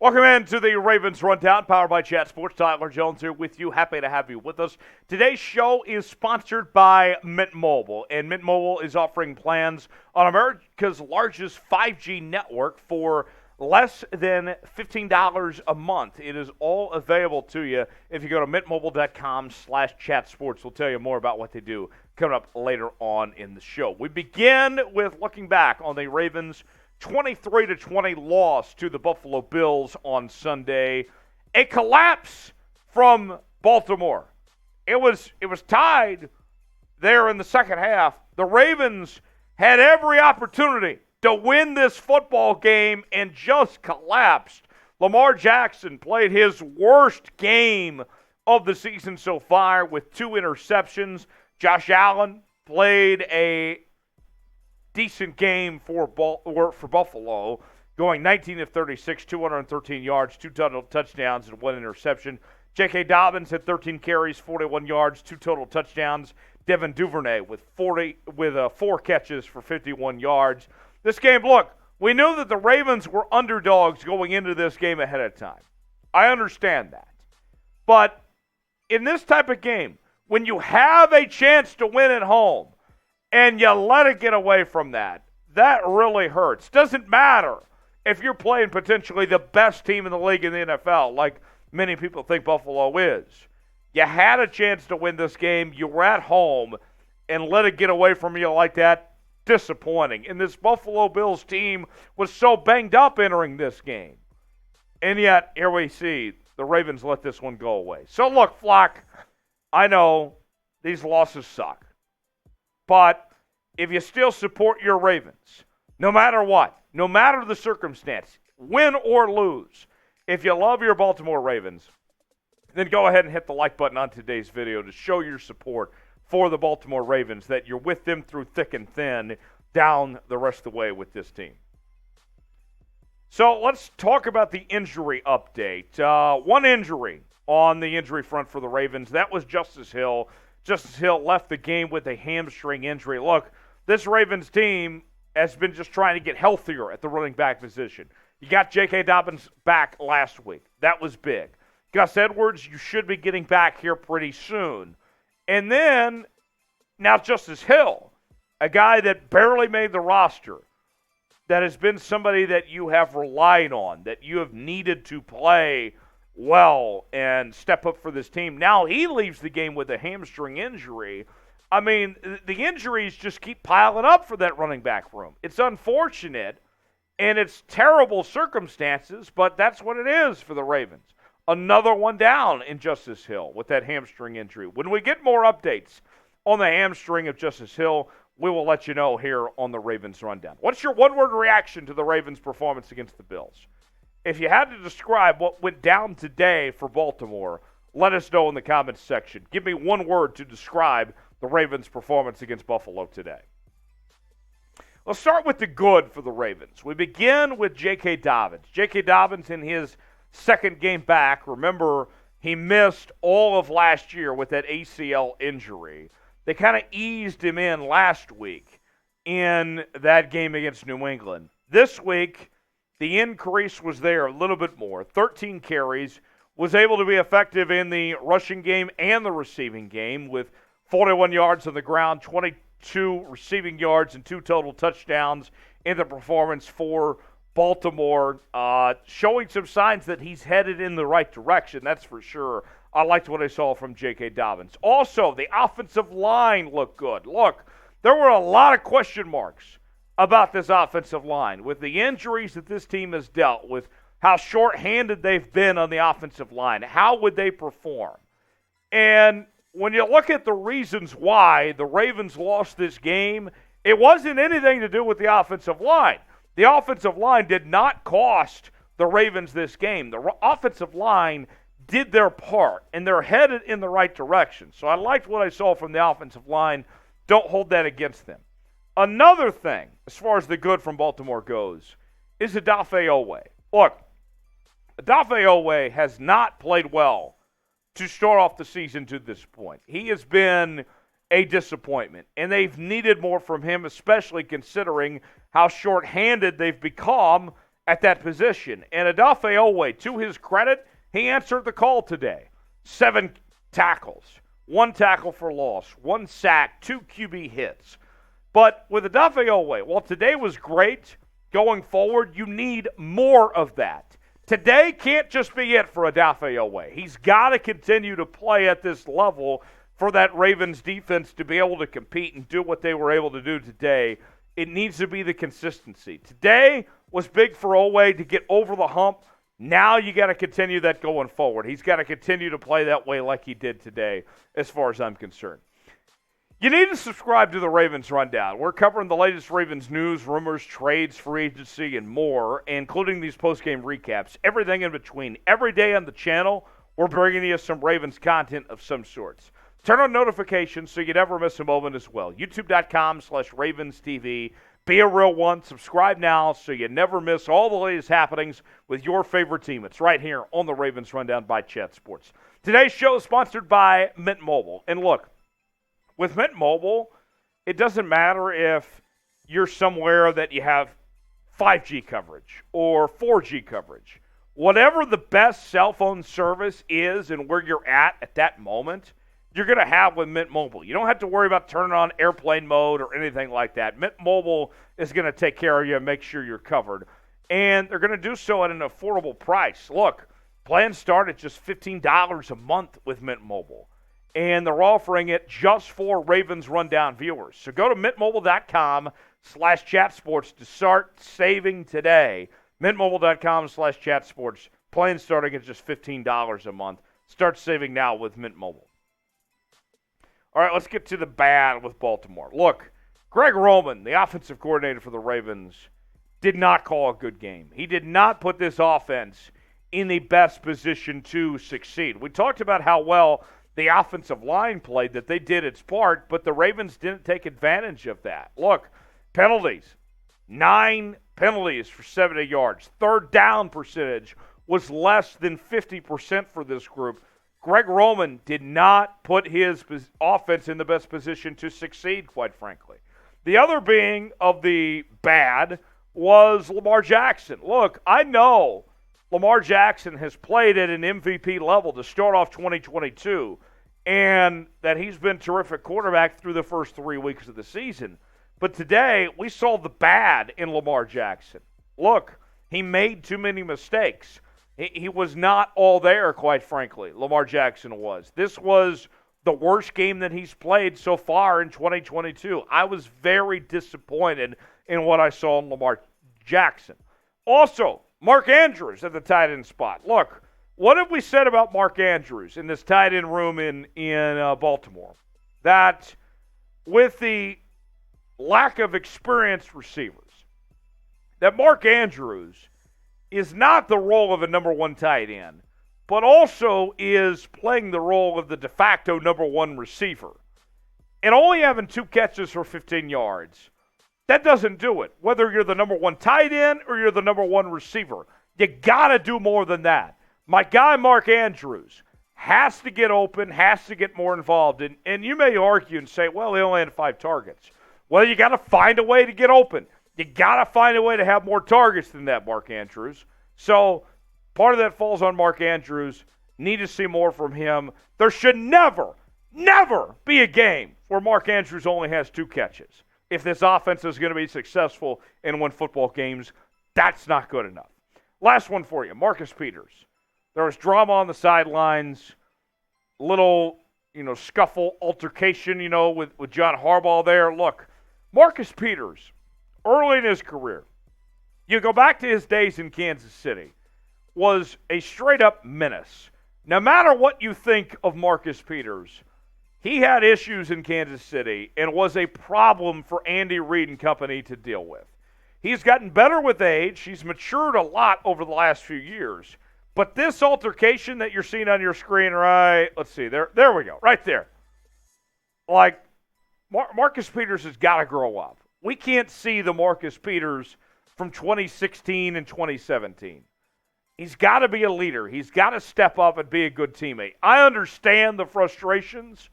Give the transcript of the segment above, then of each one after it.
Welcome into the Ravens Rundown, powered by Chat Sports. Tyler Jones here with you. Happy to have you with us. Today's show is sponsored by Mint Mobile, and Mint Mobile is offering plans on America's largest 5G network for less than $15 a month. It is all available to you if you go to mintmobile.com/chatsports. We'll tell you more about what they do coming up later on in the show. We begin with looking back on the Ravens' 23-20 loss to the Buffalo Bills on Sunday. A collapse from Baltimore. It was tied there in the second half. The Ravens had every opportunity to win this football game and just collapsed. Lamar Jackson played his worst game of the season so far with 2 interceptions. Josh Allen played a decent game for Buffalo, going 19 of 36, 213 yards, 2 total touchdowns, and 1 interception. J.K. Dobbins had 13 carries, 41 yards, 2 total touchdowns. Devin Duvernay with 4 catches for 51 yards. This game, look, we knew that the Ravens were underdogs going into this game ahead of time. I understand that. But in this type of game, when you have a chance to win at home, and you let it get away from that, that really hurts. Doesn't matter if you're playing potentially the best team in the league in the NFL, like many people think Buffalo is. You had a chance to win this game. You were at home, and let it get away from you like that. Disappointing. And this Buffalo Bills team was so banged up entering this game. And yet, here we see the Ravens let this one go away. So look, Flock, I know these losses suck. But if you still support your Ravens, no matter what, no matter the circumstance, win or lose, if you love your Baltimore Ravens, then go ahead and hit the like button on today's video to show your support for the Baltimore Ravens, that you're with them through thick and thin down the rest of the way with this team. So let's talk about the injury update. One injury on the injury front for the Ravens. That was Justice Hill. Justice Hill left the game with a hamstring injury. Look, this Ravens team has been just trying to get healthier at the running back position. You got J.K. Dobbins back last week. That was big. Gus Edwards, you should be getting back here pretty soon. And then, now Justice Hill, a guy that barely made the roster, that has been somebody that you have relied on, that you have needed to play well and step up for this team. Now he leaves the game with a hamstring injury. I mean, the injuries just keep piling up for that running back room. It's unfortunate, and it's terrible circumstances, but that's what it is for the Ravens. Another one down in Justice Hill with that hamstring injury. When we get more updates on the hamstring of Justice Hill, we will let you know here on the Ravens Rundown. What's your one-word reaction to the Ravens' performance against the Bills? If you had to describe what went down today for Baltimore, let us know in the comments section. Give me one word to describe the Ravens' performance against Buffalo today. Let's start with the good for the Ravens. We begin with J.K. Dobbins. J.K. Dobbins in his second game back. Remember, he missed all of last year with that ACL injury. They kind of eased him in last week in that game against New England. This week, the increase was there a little bit more. 13 carries, was able to be effective in the rushing game and the receiving game with 41 yards on the ground, 22 receiving yards, and 2 total touchdowns in the performance for Baltimore, showing some signs that he's headed in the right direction, that's for sure. I liked what I saw from J.K. Dobbins. Also, the offensive line looked good. Look, there were a lot of question marks about this offensive line with the injuries that this team has dealt with, how shorthanded they've been on the offensive line. How would they perform? And when you look at the reasons why the Ravens lost this game, it wasn't anything to do with the offensive line. The offensive line did not cost the Ravens this game. The offensive line did their part, and they're headed in the right direction. So I liked what I saw from the offensive line. Don't hold that against them. Another thing, as far as the good from Baltimore goes, is Odafe Oweh. Look, Odafe Oweh has not played well to start off the season to this point. He has been a disappointment, and they've needed more from him, especially considering how shorthanded they've become at that position. And Odafe Oweh, to his credit, he answered the call today. 7 tackles, 1 tackle for loss, 1 sack, 2 QB hits. But with Odafe Oweh, while today was great, going forward, you need more of that. Today can't just be it for Odafe Oweh. He's got to continue to play at this level for that Ravens defense to be able to compete and do what they were able to do today. It needs to be the consistency. Today was big for Oweh to get over the hump. Now you got to continue that going forward. He's got to continue to play that way like he did today, as far as I'm concerned. You need to subscribe to the Ravens Rundown. We're covering the latest Ravens news, rumors, trades, free agency, and more, including these post-game recaps, everything in between. Every day on the channel, we're bringing you some Ravens content of some sorts. Turn on notifications so you never miss a moment as well. YouTube.com/RavensTV. Be a real one. Subscribe now so you never miss all the latest happenings with your favorite team. It's right here on the Ravens Rundown by Chat Sports. Today's show is sponsored by Mint Mobile. And look, with Mint Mobile, it doesn't matter if you're somewhere that you have 5G coverage or 4G coverage. Whatever the best cell phone service is and where you're at that moment, you're going to have with Mint Mobile. You don't have to worry about turning on airplane mode or anything like that. Mint Mobile is going to take care of you and make sure you're covered. And they're going to do so at an affordable price. Look, plans start at just $15 a month with Mint Mobile. And they're offering it just for Ravens Rundown viewers. So go to mintmobile.com/chatsports to start saving today. mintmobile.com/chatsports. Plans starting at just $15 a month. Start saving now with Mint Mobile. All right, let's get to the bad with Baltimore. Look, Greg Roman, the offensive coordinator for the Ravens, did not call a good game. He did not put this offense in the best position to succeed. We talked about how well the offensive line played, that they did its part, but the Ravens didn't take advantage of that. Look, penalties, 9 penalties for 70 yards. Third down percentage was less than 50% for this group. Greg Roman did not put his offense in the best position to succeed, quite frankly. The other being of the bad was Lamar Jackson. Look, I know Lamar Jackson has played at an MVP level to start off 2022, and that he's been terrific quarterback through the first 3 weeks of the season. But today, we saw the bad in Lamar Jackson. Look, he made too many mistakes. He was not all there, quite frankly, Lamar Jackson was. This was the worst game that he's played so far in 2022. I was very disappointed in what I saw in Lamar Jackson. Also, Mark Andrews at the tight end spot. Look, what have we said about Mark Andrews in this tight end room in Baltimore? That with the lack of experienced receivers, that Mark Andrews is not the role of a number 1 tight end, but also is playing the role of the de facto number 1 receiver. And only having 2 catches for 15 yards, that doesn't do it. Whether you're the number 1 tight end or you're the number 1 receiver, you got to do more than that. My guy, Mark Andrews, has to get open, has to get more involved. And you may argue and say, well, he only had 5 targets. Well, you got to find a way to get open. You got to find a way to have more targets than that, Mark Andrews. So part of that falls on Mark Andrews. Need to see more from him. There should never be a game where Mark Andrews only has 2 catches. If this offense is going to be successful and win football games, that's not good enough. Last one for you, Marcus Peters. There was drama on the sidelines, little, scuffle, altercation, with John Harbaugh there. Look, Marcus Peters, early in his career, you go back to his days in Kansas City, was a straight-up menace. No matter what you think of Marcus Peters, he had issues in Kansas City and was a problem for Andy Reid and company to deal with. He's gotten better with age. He's matured a lot over the last few years. But this altercation that you're seeing on your screen, right, let's see, there we go, right there. Like, Marcus Peters has got to grow up. We can't see the Marcus Peters from 2016 and 2017. He's got to be a leader. He's got to step up and be a good teammate. I understand the frustrations,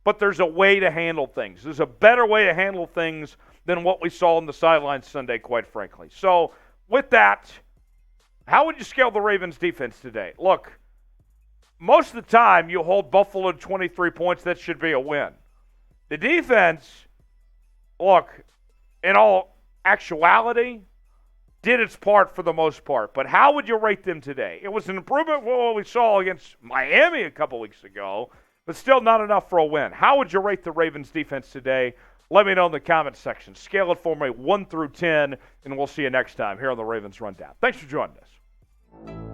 but there's a way to handle things. There's a better way to handle things than what we saw on the sidelines Sunday, quite frankly. So with that, How would you scale the Ravens defense today? Look, most of the time you hold Buffalo to 23 points, that should be a win. The defense, look, in all actuality, did its part for the most part. But how would you rate them today? It was an improvement from what we saw against Miami a couple weeks ago, but still not enough for a win. How would you rate the Ravens defense today? Let me know in the comments section. Scale it for me 1 through 10, and we'll see you next time here on the Ravens Rundown. Thanks for joining us.